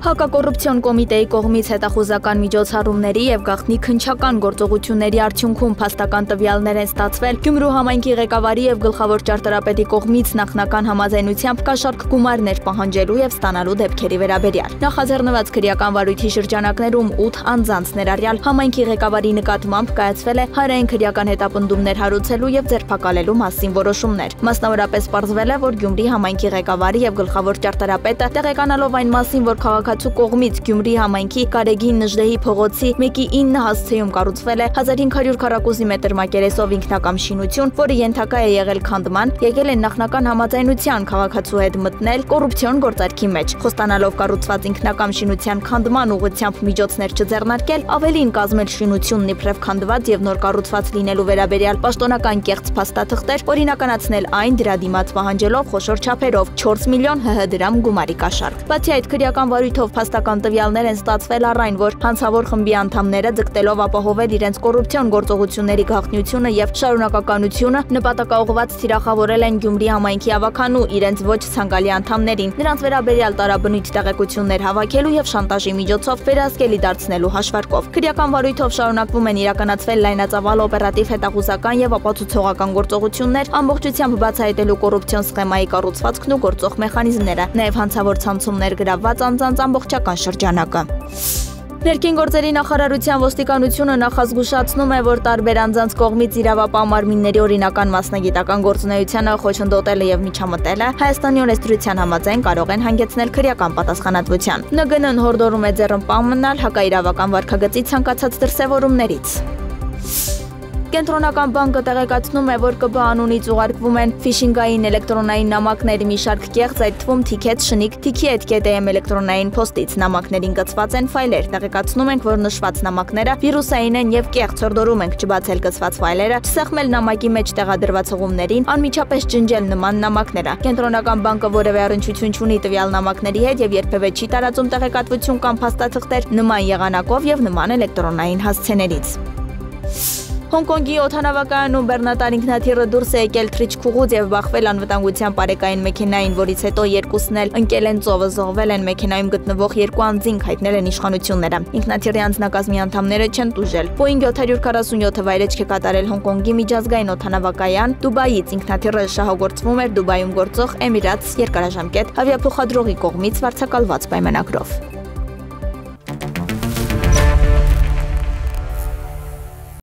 Հակակոռուպցիոն կոմիտեի կողմից հետախուզական միջոցառումների եւ գաղտնի քննչական գործողությունների արդյունքում փաստական տվյալներ են ստացվել Գյումրու համայնքի ղեկավարի եւ գլխավոր ճարտարապետի կողմից նախնական համաձայնությամբ կաշառք գումարներ պահանջելու եւ ստանալու դեպքերի վերաբերյալ։ Նախաձեռնված քրեական վարույթի շրջանակներում 8 անձանց ներառյալ համայնքի ղեկավարի նկատմամբ կայացվել է հանրային քրեական հետապնդումներ հարուցելու եւ ձերբակալելու մասին որոշումներ։ Մասնավորապես պարզվել է, որ Գյումրի համայնքի ղեկավարի եւ գլխավոր ճարտարապետը տեղեկանալով այն մասին, որ քաղաքացու կողմից Գյումրի համայնքի Կարեգին Նժդեհի փողոցի 1/9 հասցեում կառուցվել է 1500 քառակուսի մետր մակերեսով ինքնակամ շինություն, որը ենթակա է եղել քանդման, եկել են նախնական համաձայնության քաղաքացու հետ մտնել կոռուպցիոն գործարքի մեջ, խոստանալով կառուցված ինքնակամ շինության քանդման ուղղությամբ միջոցներ չձեռնարկել, ավելին կազմել շինությունն իբրև քանդված եւ նոր կառուցված լինելու վերաբերյալ պաշտոնական կեղծ փաստաթղթեր, օրինականացնել այն դրա դիմաց պահանջելով խոշոր չափերով 4 միլիոն ՀՀ դրամ գումարի կաշառք։ Բացի այդ, քրեական վարույթով փաստական տվյալներ են ստացվել առ այն, որ հանցավոր խմբի անդամները ձգտելով ապահովել իրենց կոռուպցիոն գործողությունների գաղտնիությունը եւ շարունակականությունը, նպատակաուղղված թիրախավորել են Գյումրի համայնքի ավականու իրենց ոչ ցանկալի անդամներին, նրանց վերաբերյալ տարաբնույթ տեղեկություններ հավաքելու եւ շանտաժի միջոցով վերահսկելի դարձնելու հաշվարկով։ Քրեական վարույթով շարունակվում են իրականացվել լայնածավալ օպերատիվ հետախուզական եւ ապացուցողական գործողություններ, ամբողջությամբ բացահայտելու կոռուպցիոն սխեմայի կառուցվածքն ու գործող մեխանիզմները, նաեւ հանցավոր ցանցումներ գրավված անձանց ամբողջական շրջանակը։ Ներքին գործերի նախարարության ոստիկանությունը նախազգուշացնում է, որ տարբեր անձանց կողմից իրավապահ մարմինների օրինական մասնագիտական գործունեությանը խոչընդոտելը եւ միջամտելը Հայաստանի օրենսդրության համաձայն կարող են հանգեցնել քրեական պատասխանատվության։ ՆԳՆ-ն հորդորում է ձեռնպահ մնալ հակաիրավական վարքագծի ցանկացած դրսևորումներից։ Կենտրոնական բանկը տեղեկացնում է, որ ԿԲ անունից ուղարկվում են ֆիշինգային էլեկտրոնային նամակներ մի շարք կեղծ, այդ թվում Ticket շնիկ Ticket.am էլեկտրոնային փոստից նամակներին գծված են ֆայլեր։ Տեղեկացնում ենք, որ նշված նամակները վիրուսային են եւ կեղծ, հորդորում ենք չբացել գծված ֆայլերը, չսեղմել նամակի մեջ տեղադրված հղումներին, անմիջապես ջնջել նման նամակները։ Կենտրոնական բանկը որևէ առնչություն չունի տվյալ նամակների հետ եւ երբևէ չի տարածում տեղեկատվություն կամ փաստաթղթեր նման եղանակով եւ նման էլեկտրոնային հասցեներից։ Հոնկոնգի օդանավակայանում բեռնատար ինքնաթիռը դուրս է եկել թռիչքուղուց եւ բախվել անվտանգության պարեկային մեքենային, որից հետո երկուսն էլ ընկել են ծովը, զոհվել են մեքենայում գտնվող 2 անձինք, հայտնել են իշխանությունները։ Ինքնաթիռի անձնակազմի անդամները չեն տուժել։ Boeing 747-ը վայրեջք է կատարել Հոնկոնգի միջազգային օդանավակայան Դուբայից։ Ինքնաթիռը շահագործվում էր Դուբայում գործող Emirates երկարաժամկետ ավիափոխադրողի կողմից վարձակալված պայմանագրով։